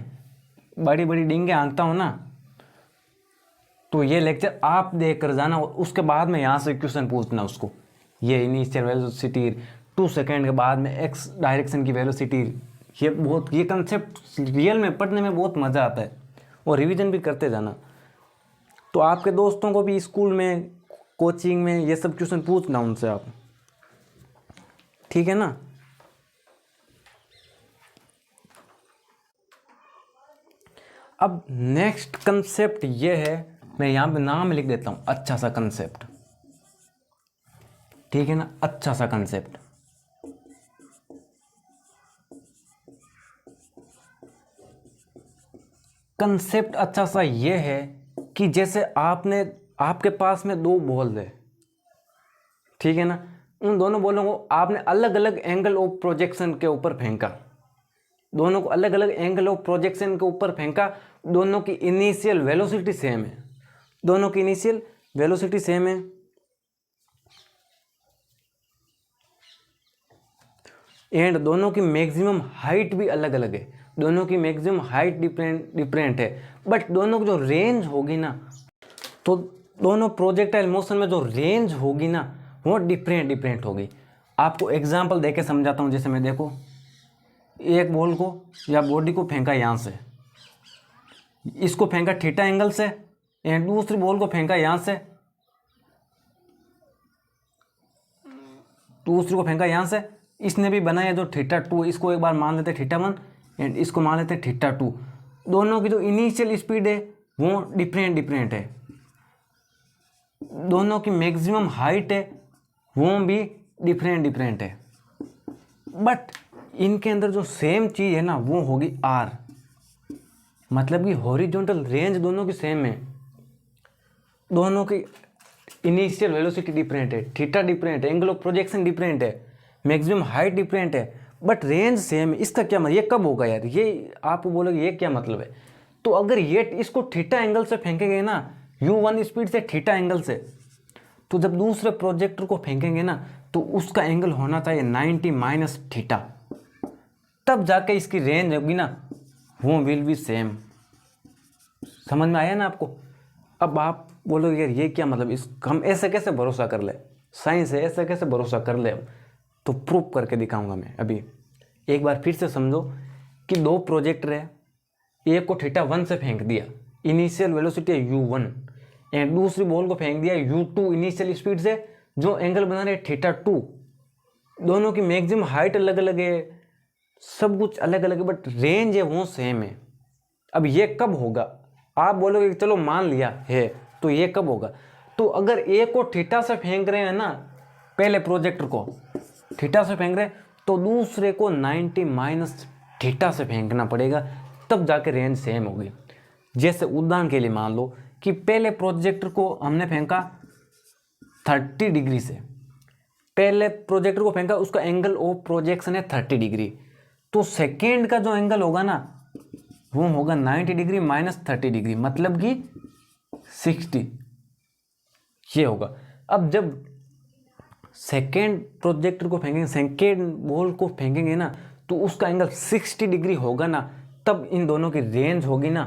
S1: बड़ी बड़ी डींगे हाँकता हो ना, तो ये लेक्चर आप देख कर जाना और उसके बाद में यहाँ से क्वेश्चन पूछना उसको। ये इनिशियल वेलोसिटी 2 सेकेंड के बाद में एक्स डायरेक्शन की वेलोसिटी, ये कंसेप्ट रियल में पढ़ने में बहुत मज़ा आता है और रिवीजन भी करते जाना। तो आपके दोस्तों को भी स्कूल में, कोचिंग में ये सब क्वेश्चन पूछना उनसे आप, ठीक है ना। अब नेक्स्ट कंसेप्ट ये है, मैं यहाँ पे नाम लिख देता हूँ, अच्छा सा कंसेप्ट, ठीक है ना, अच्छा सा कंसेप्ट। कंसेप्ट अच्छा सा ये है कि जैसे आपके पास में 2 बॉल है, ठीक है ना, उन दोनों बॉलों को आपने अलग अलग एंगल ऑफ प्रोजेक्शन के ऊपर फेंका, दोनों को अलग अलग एंगल ऑफ प्रोजेक्शन के ऊपर फेंका, दोनों की इनिशियल वेलोसिटी सेम है, दोनों की इनिशियल वेलोसिटी सेम है, एंड दोनों की मैक्सिमम हाइट भी अलग अलग है, दोनों की मैक्सिमम हाइट डिफरेंट है, बट दोनों की जो रेंज होगी ना, तो दोनों प्रोजेक्टाइल मोशन में जो रेंज होगी ना वो डिफरेंट होगी। आपको एग्जांपल देके समझाता हूँ। जैसे मैं देखो, एक बॉल को या बॉडी को फेंका यहाँ से, इसको फेंका थीटा एंगल से, एंड दूसरी बॉल को फेंका यहाँ से, दूसरी को फेंका यहाँ से, इसने भी बनाया जो θ2, इसको एक बार मान लेते θ1 एंड इसको मान लेते θ2। दोनों की जो इनिशियल स्पीड है वो डिफरेंट है, दोनों की मैक्सिमम हाइट है वो भी डिफरेंट है, बट इनके अंदर जो सेम चीज़ है ना वो होगी R, मतलब कि हॉरिजॉन्टल रेंज दोनों की सेम है, दोनों की इनिशियल वेलोसिटी डिफरेंट है, थीटा डिफरेंट है, एंगल ऑफ प्रोजेक्शन डिफरेंट है, मैक्सिमम हाइट डिफरेंट है, बट रेंज सेम है। इसका क्या मतलब, ये कब होगा यार, ये आप बोलोगे ये क्या मतलब है। तो अगर ये इसको थीटा एंगल से फेंकेंगे ना, u1 स्पीड से थीटा एंगल से, तो जब दूसरे प्रोजेक्टर को फेंकेंगे ना तो उसका एंगल होना चाहिए 90 माइनस थीटा, तब जाके इसकी रेंज होगी ना वो विल बी सेम। समझ में आया ना आपको। अब आप बोलोगे यार ये क्या मतलब, इस हम ऐसे कैसे भरोसा कर ले, साइंस है ऐसे कैसे भरोसा कर ले। तो प्रूफ करके दिखाऊंगा मैं अभी। एक बार फिर से समझो कि 2 प्रोजेक्टर है, एक को θ1 से फेंक दिया, इनिशियल वेलोसिटी है u1, एंड दूसरी बॉल को फेंक दिया u2 इनिशियल स्पीड से, जो एंगल बना रहे θ2। दोनों की मैक्सिमम हाइट अलग अलग है, सब कुछ अलग अलग है, बट रेंज है वो सेम है। अब ये कब होगा, आप बोलोगे चलो मान लिया है, तो ये कब होगा। तो अगर एक को थीटा से फेंक रहे हैं ना, पहले प्रोजेक्टर को थीटा से फेंक रहे हैं, तो दूसरे को 90 माइनस थीटा से फेंकना पड़ेगा, तब जाके रेंज सेम होगी। जैसे उदाहरण के लिए मान लो कि पहले प्रोजेक्टर को हमने फेंका 30 डिग्री से, पहले प्रोजेक्टर को फेंका, उसका एंगल ऑफ प्रोजेक्शन है 30 डिग्री, तो सेकेंड का जो एंगल होगा ना वो होगा 90 डिग्री माइनस 30 डिग्री, मतलब कि 60, ये होगा। अब जब सेकेंड प्रोजेक्टर को फेंकेंगे, सेकेंड बॉल को फेंकेंगे ना, तो उसका एंगल 60 डिग्री होगा ना, तब इन दोनों की रेंज होगी ना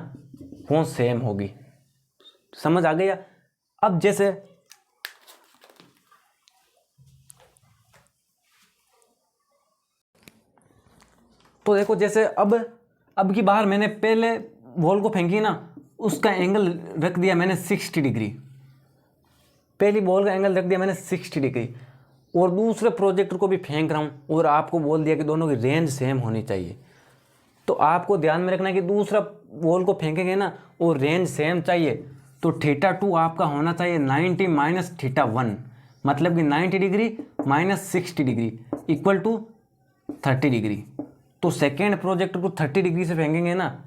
S1: वो सेम होगी। समझ आ गया। अब जैसे तो देखो, जैसे अब की बार मैंने पहले बॉल को फेंकी ना, उसका एंगल रख दिया मैंने 60 डिग्री, पहली बॉल का एंगल रख दिया मैंने 60 डिग्री, और दूसरे प्रोजेक्टर को भी फेंक रहा हूँ और आपको बोल दिया कि दोनों की रेंज सेम होनी चाहिए। तो आपको ध्यान में रखना है कि दूसरा बॉल को फेंकेंगे ना और रेंज सेम चाहिए, तो θ2 आपका होना चाहिए 90 माइनस θ1, मतलब कि 90 degree minus 60 degree equal to 30 degree. तो सेकेंड प्रोजेक्टर को 30 डिग्री से फेंकेंगे ना,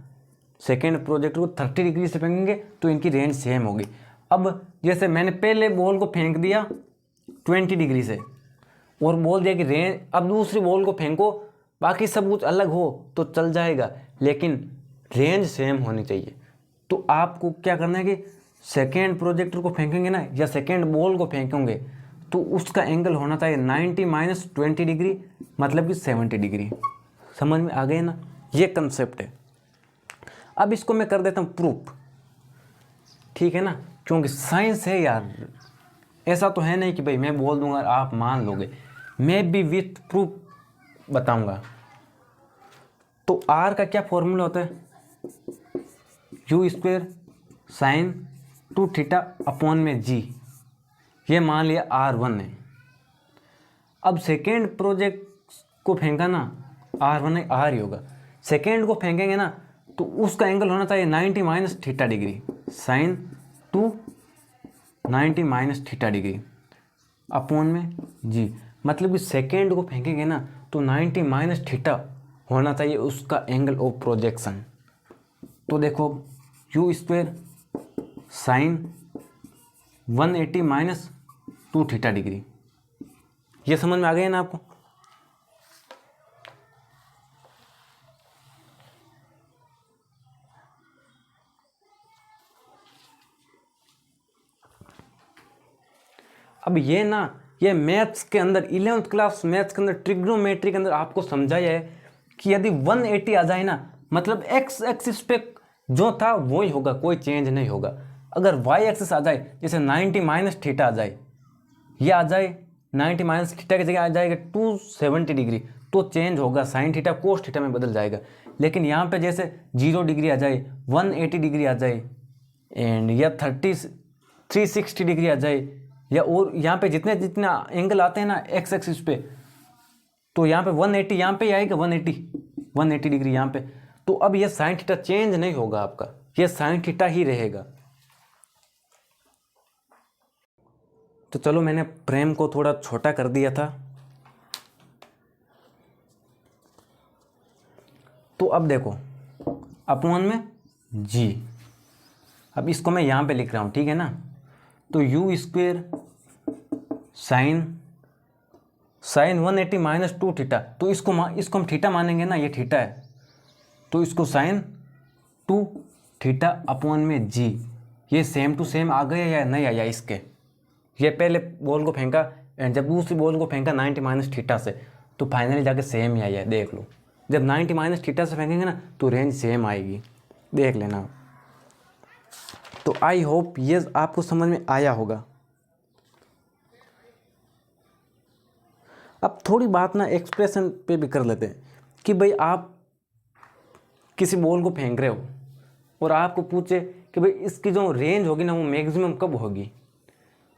S1: सेकेंड प्रोजेक्टर को 30 डिग्री से फेंकेंगे तो इनकी रेंज सेम होगी। अब जैसे मैंने पहले बॉल को फेंक दिया 20 डिग्री से और बोल दिया कि रेंज, अब दूसरी बॉल को फेंको, बाकी सब कुछ अलग हो तो चल जाएगा, लेकिन रेंज सेम होनी चाहिए। तो आपको क्या करना है कि सेकेंड प्रोजेक्टर को फेंकेंगे ना या सेकेंड बॉल को फेंकेंगे तो उसका एंगल होना चाहिए 90 माइनस 20 डिग्री, मतलब कि 70 डिग्री। समझ में आ गए ना, ये कंसेप्ट है। अब इसको मैं कर देता हूँ प्रूफ, ठीक है ना, क्योंकि साइंस है यार, ऐसा तो है नहीं कि भाई मैं बोल दूंगा आप मान लोगे, मैं भी विथ प्रूफ बताऊंगा। तो आर का क्या फॉर्मूला होता है, you square sine 2 theta upon में जी, ये मान लिया R1 है। अब सेकेंड प्रोजेक्ट को फेंका ना, R1 है, R ही होगा, सेकेंड को फेंकेंगे ना तो उसका एंगल होना चाहिए 90 minus theta degree, sine 2 90 minus theta degree upon में जी, मतलब कि सेकेंड को फेंकेंगे ना तो 90 माइनस थीटा होना चाहिए उसका एंगल ऑफ प्रोजेक्शन। तो देखो you square sine 180 minus 2 theta degree, ये समझ में आ गया ना आपको। अब ये ना, ये मैथ्स के अंदर 11th क्लास मैथ्स के अंदर ट्रिग्नोमेट्री के अंदर आपको समझाया है कि यदि 180 आ जाए ना, मतलब एक्स एक्सिस पे जो था वही होगा, कोई चेंज नहीं होगा। अगर वाई एक्सिस आ जाए, जैसे 90 माइनस थीटा आ जाए, ये आ जाए 90 माइनस थीटा की जगह आ जाएगा 270 डिग्री, तो चेंज होगा, साइन थीटा कोस थीटा में बदल जाएगा। लेकिन यहाँ पे जैसे 0 डिग्री आ जाए, 180 डिग्री आ जाए एंड या 360 डिग्री आ जाए, या और यहाँ पे जितने जितने एंगल आते हैं ना एक्स एक्सिस पे, तो यहाँ पे 180 यहाँ पे ही आएगा, 180 डिग्री यहाँ पे। तो अब ये साइन थीटा चेंज नहीं होगा आपका, ये साइन थीटा ही रहेगा। तो चलो मैंने फ्रेम को थोड़ा छोटा कर दिया था। तो अब देखो अपॉन में जी, अब इसको मैं यहाँ पे लिख रहा हूँ, ठीक है ना। तो you square sine 180 minus 2 theta, तो इसको हम थीटा मानेंगे ना, ये थीटा है, तो इसको साइन 2 थीटा अपॉन में जी, ये सेम टू सेम आ गया या नहीं आया इसके। ये पहले बॉल को फेंका एंड जब दूसरी बॉल को फेंका 90 माइनस थीटा से, तो फाइनली जाके सेम ही आया है, देख लो। जब 90 माइनस थीटा से फेंकेंगे ना तो रेंज सेम आएगी, देख लेना। तो आई होप ये आपको समझ में आया होगा। अब थोड़ी बात ना एक्सप्रेशन पे भी कर लेते हैं कि भाई आप किसी बॉल को फेंक रहे हो और आपको पूछे कि भाई इसकी जो रेंज होगी ना वो मैक्सिमम कब होगी,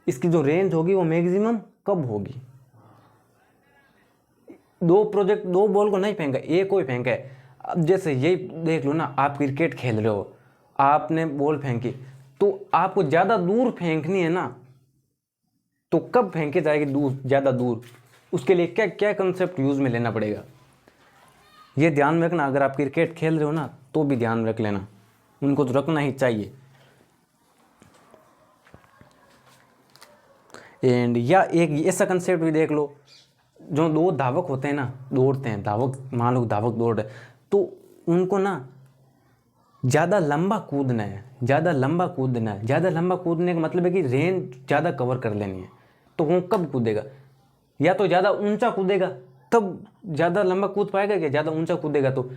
S1: इसकी जो रेंज होगी वो मैक्सिमम कब होगी। दो बॉल को नहीं फेंका, एक को ही फेंका है। अब जैसे यही देख लो ना, आप क्रिकेट खेल रहे हो, आपने बॉल फेंकी, तो आपको ज़्यादा दूर फेंकनी है ना, तो कब फेंके जाएगी दूर, ज़्यादा दूर, उसके लिए क्या क्या कंसेप्ट यूज़ में लेना पड़ेगा, ये ध्यान में रखना। अगर आप क्रिकेट खेल रहे हो ना तो भी ध्यान रख लेना, उनको तो रखना ही चाहिए। एंड या एक ऐसा कंसेप्ट भी देख लो, जो दो धावक होते हैं ना, दौड़ते हैं, धावक मान लो धावक दौड़ रहे, तो उनको ना ज़्यादा लंबा कूदना है, ज़्यादा लंबा कूदने का मतलब है कि रेंज ज़्यादा कवर कर लेनी है। तो वो कब कूदेगा, या तो ज़्यादा ऊंचा कूदेगा तब ज़्यादा लंबा कूद पाएगा, क्या ज़्यादा ऊंचा कूदेगा तो,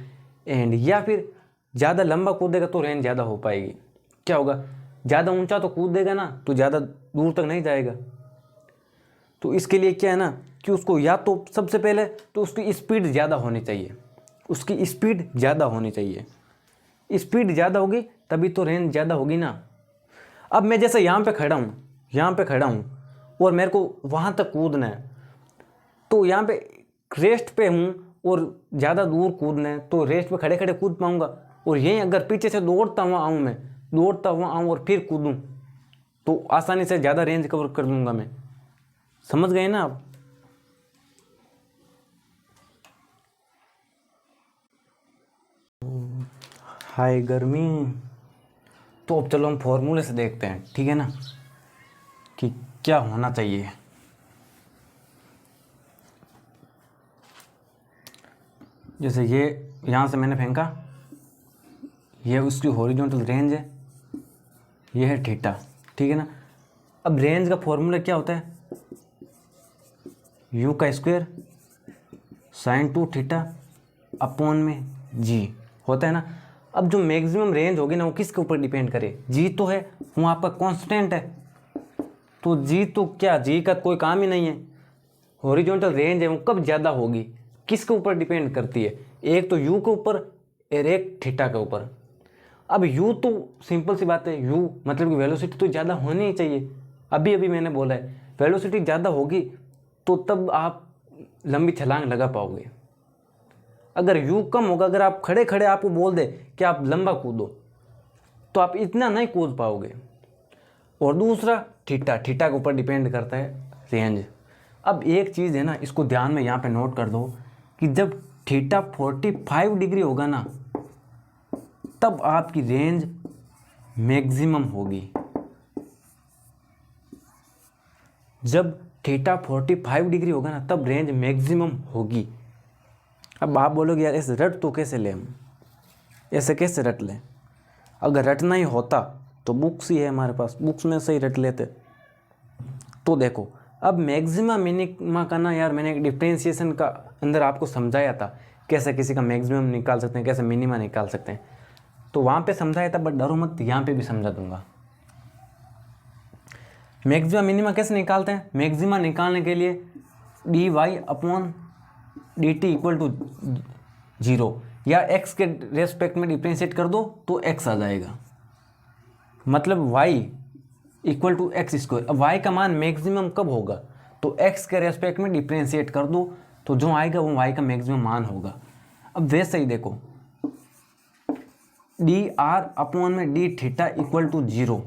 S1: एंड या फिर ज़्यादा लंबा कूदेगा तो रेंज ज़्यादा हो पाएगी। क्या होगा, ज़्यादा ऊंचा तो कूदेगा ना तो ज़्यादा दूर तक नहीं जाएगा। तो इसके लिए क्या है ना कि उसको या तो सबसे पहले तो उसकी स्पीड ज़्यादा होनी चाहिए, उसकी स्पीड ज़्यादा होनी चाहिए, स्पीड ज़्यादा होगी तभी तो रेंज ज़्यादा होगी ना। अब मैं जैसे यहाँ पे खड़ा हूँ और मेरे को वहाँ तक कूदना है, तो यहाँ पे रेस्ट पे हूँ और ज़्यादा दूर कूदना है, तो रेस्ट पे खड़े खड़े कूद पाऊँगा। और यहीं अगर पीछे से दौड़ता हुआ आऊँ और फिर कूदूँ तो आसानी से ज़्यादा रेंज कवर कर लूँगा मैं। समझ गए ना आप। हाय गर्मी। तो अब चलो हम फॉर्मूले से देखते हैं, ठीक है ना, कि क्या होना चाहिए। जैसे ये यहाँ से मैंने फेंका, ये उसकी हॉरिजॉन्टल रेंज है, ये है थीटा, ठीक है ना। अब रेंज का फॉर्मूला क्या होता है, यू का स्क्वायर साइन 2 थीटा अपॉन में जी होता है ना। अब जो मैक्सिमम रेंज होगी ना वो किसके ऊपर डिपेंड करे, जी तो है, वो आपका कांस्टेंट है, तो जी तो क्या, जी का कोई काम ही नहीं है। हॉरिजॉन्टल रेंज है वो कब ज़्यादा होगी, किसके ऊपर डिपेंड करती है, एक तो यू के ऊपर और एक थीटा के ऊपर। अब यू तो सिंपल सी बात है, यू मतलब कि वेलोसिटी तो ज़्यादा होनी ही चाहिए। अभी अभी मैंने बोला है वेलोसिटी ज़्यादा होगी तो तब आप लंबी छलांग लगा पाओगे। अगर यू कम होगा, अगर आप खड़े खड़े आपको बोल दे कि आप लंबा कूदो तो आप इतना नहीं कूद पाओगे। और दूसरा थीटा, थीटा के ऊपर डिपेंड करता है रेंज। अब एक चीज़ है ना, इसको ध्यान में यहाँ पे नोट कर दो कि जब थीटा 45 डिग्री होगा ना तब आपकी रेंज मैक्सिमम होगी। जब थीटा 45 डिग्री होगा ना तब रेंज मैक्सिमम होगी। अब आप बोलोगे यार ऐसे रट तो कैसे लें हम, ऐसे कैसे रट लें, अगर रटना ही होता तो बुक्स ही है हमारे पास, बुक्स में से ही रट लेते। तो देखो अब मैक्सिमा मिनिमा का ना यार मैंने एक डिफ्रेंशिएशन का अंदर आपको समझाया था कैसे किसी का मैक्सिमम निकाल सकते हैं, कैसे मिनिमा निकाल सकते हैं, तो वहाँ पे समझाया था, बट डरो मत यहाँ पे भी समझा दूंगा। मैक्सिमा मिनिमा कैसे निकालते हैं, मैक्सिमा निकालने के लिए d y upon d t equal to 0 या x के रेस्पेक्ट में डिफ्रेंशिएट कर दो तो x आ जाएगा, मतलब y equal to x square. अब y का मान मैक्सिमम कब होगा, तो x के रेस्पेक्ट में डिफ्रेंशिएट कर दो तो जो आएगा वो y का मैक्सिमम मान होगा। अब वैसे ही देखो डी आर अपॉन में डी थीटा इक्वल टू 0,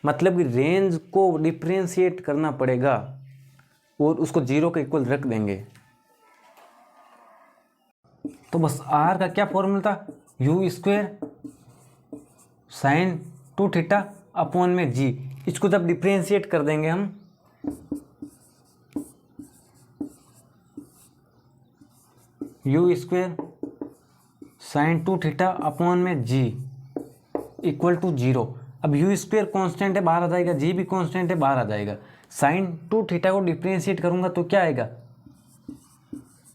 S1: मतलब कि रेंज को डिफ्रेंशिएट करना पड़ेगा और उसको 0 के इक्वल रख देंगे। तो बस r का क्या फॉर्मूला था, you square sine 2 theta upon में g, इसको जब डिफ्रेंशिएट कर देंगे हम you square sine 2 theta upon में g इक्वल टू 0। अब यू स्क्वायर कॉन्स्टेंट है बाहर आ जाएगा, जी भी कॉन्स्टेंट है बाहर आ जाएगा। साइन 2 थीटा को डिफ्रेंशिएट करूंगा तो क्या आएगा,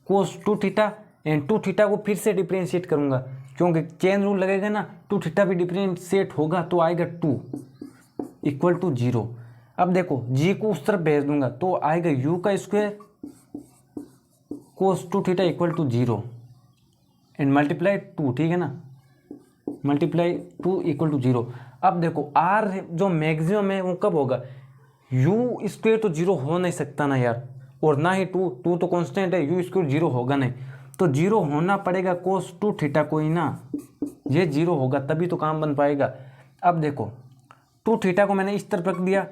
S1: कोस 2 थीटा, एंड 2 थीटा को फिर से डिफ्रेंशिएट करूंगा क्योंकि चेन रूल लगेगा ना, 2 थीटा भी डिफ्रेंशिएट होगा तो आएगा 2 इक्वल टू 0। अब देखो जी को उस तरफ भेज दूंगा तो आएगा यू का square cos 2 theta equal to 0 and multiply 2, ठीक है ना, मल्टीप्लाई 2 इक्वल टू 0। अब देखो आर जो मैक्सिमम है वो कब होगा, यू स्क्वायर तो 0 हो नहीं सकता ना यार, और ना ही 2 तो कांस्टेंट है, यू स्क्वायर 0 होगा नहीं, तो 0 होना पड़ेगा कोस 2 थीटा को ही ना, ये 0 होगा तभी तो काम बन पाएगा। अब देखो 2 थीटा को मैंने इस तरफ रख दिया,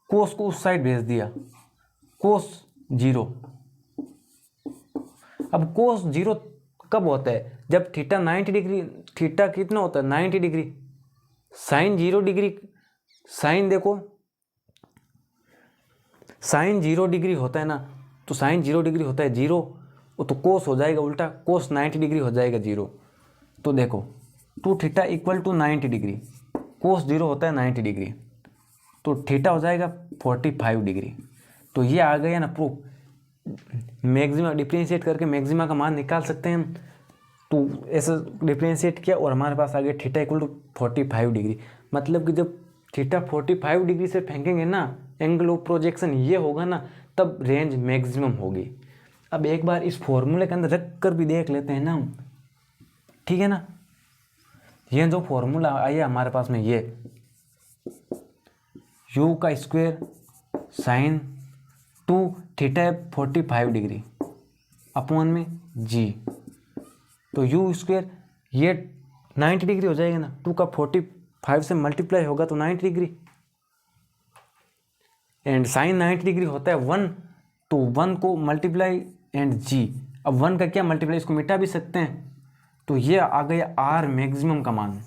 S1: कोस को उस साइड भेज दिया, कोस 0। अब कोस 0 कब होता है, जब थीटा 90 डिग्री, थीटा कितना होता है 90 डिग्री, साइन 0 डिग्री, साइन देखो साइन 0 डिग्री होता है ना, तो साइन 0 डिग्री होता है 0, वो तो कोस हो जाएगा उल्टा, कोस 90 डिग्री हो जाएगा 0। तो देखो 2 थीटा इक्वल टू 90 डिग्री, कोस 0 होता है 90 डिग्री, तो थीटा हो जाएगा 45 डिग्री। तो ये आ गया ना प्रूफ, मैक्सिमा डिफ्रेंशिएट करके मैक्सिमा का मान निकाल सकते हैं हम। तो ऐसा डिफ्रेंशिएट किया और हमारे पास आ गया थीटा इक्वल टू 45 डिग्री, मतलब कि जब थीटा 45 डिग्री से फेंकेंगे ना, एंगल ऑफ प्रोजेक्शन ये होगा ना, तब रेंज मैक्सिमम होगी। अब एक बार इस फॉर्मूले के अंदर रख कर भी देख लेते हैं ना हम, ठीक है ना। ये जो फॉर्मूला आया हमारे पास में, ये यू का square sine 2 theta 45 degree upon में जी, तो यू स्क्वायर ये 90 डिग्री हो जाएगा ना, 2 का 45 से मल्टीप्लाई होगा तो 90 डिग्री, एंड साइन 90 डिग्री होता है 1, तो 1 को मल्टीप्लाई एंड जी। अब 1 का क्या मल्टीप्लाई, इसको मिटा भी सकते हैं, तो ये आ गया आर मैक्सिमम का मान।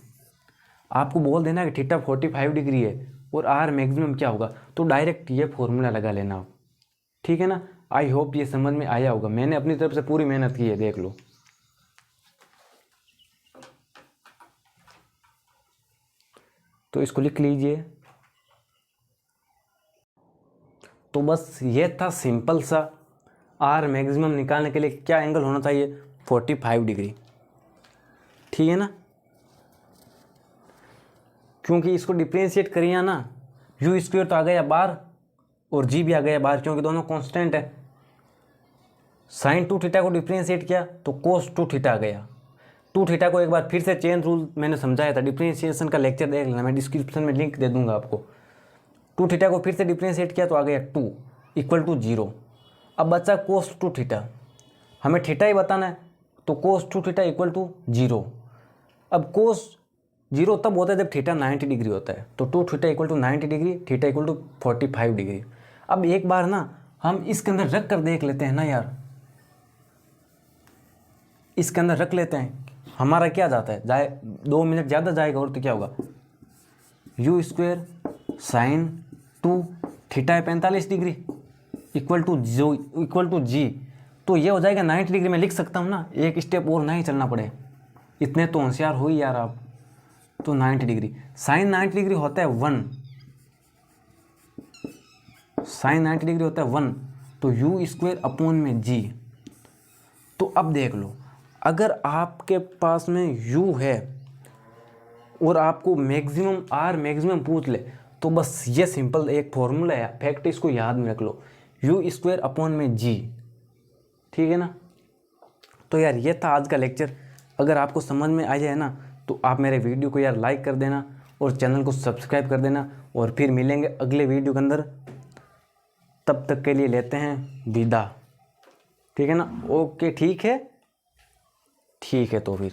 S1: आपको बोल देना कि थीटा 45 डिग्री है और आर मैक्सिमम क्या होगा, तो डायरेक्ट ये फॉर्मूला लगा लेना आप, ठीक है ना। आई होप ये समझ में आया होगा, मैंने अपनी तरफ से पूरी मेहनत की है, देख लो। तो इसको लिख लीजिए। तो बस ये था सिंपल सा आर मैक्सिमम निकालने के लिए क्या एंगल होना चाहिए, 45 डिग्री। ठीक है ना, क्योंकि इसको डिफ्रेंशिएट करिए ना, यू स्क्वायर तो आ गया बाहर और जी भी आ गया बाहर, क्योंकि दोनों कांस्टेंट है। साइन 2 थीटा को डिफ्रेंशिएट किया तो कोस 2 थीटा आ गया। 2 थीटा को एक बार फिर से चेन रूल मैंने समझाया था, डिफ्रेंशिएशन का लेक्चर देख लेना, मैं डिस्क्रिप्शन में लिंक दे दूंगा आपको। 2 थीटा को फिर से डिफ्रेंशिएट किया तो आ गया 2 = 0। अब बचा कोस 2 थीटा, हमें थीटा ही बताना है, तो कोस 2 थीटा = 0। अब कोस 0 तब होता है जब थीटा 90 डिग्री होता है, तो 2 थीटा = 90 डिग्री, थीटा = 45 डिग्री। अब एक बार ना हम इसके अंदर रख कर देख लेते हैं ना यार, इसके अंदर रख लेते हैं, हमारा क्या जाता है, जाए 2 मिनट ज़्यादा जाएगा और तो क्या होगा, u² sin 2 थीटा है 45 डिग्री = जी। तो ये हो जाएगा 90 डिग्री में लिख सकता हूँ ना, एक स्टेप और नहीं चलना पड़े, इतने तो होशियार हो ही यार आप। तो 90 डिग्री, साइन 90 डिग्री होता है 1, साइन 90 डिग्री होता है 1, तो u² जी। तो अब देख लो, अगर आपके पास में u है और आपको मैक्सिमम आर मैक्सिमम पूछ ले, तो बस ये सिंपल एक फॉर्मूला है, फैक्ट, इसको याद में रख लो, u² जी। ठीक है ना। तो यार ये था आज का लेक्चर। अगर आपको समझ में आ जाए ना, तो आप मेरे वीडियो को यार लाइक कर देना और चैनल को सब्सक्राइब कर देना, और फिर मिलेंगे अगले वीडियो के अंदर। तब तक के लिए लेते हैं विदा। ठीक है ना, ओके, ठीक है तो फिर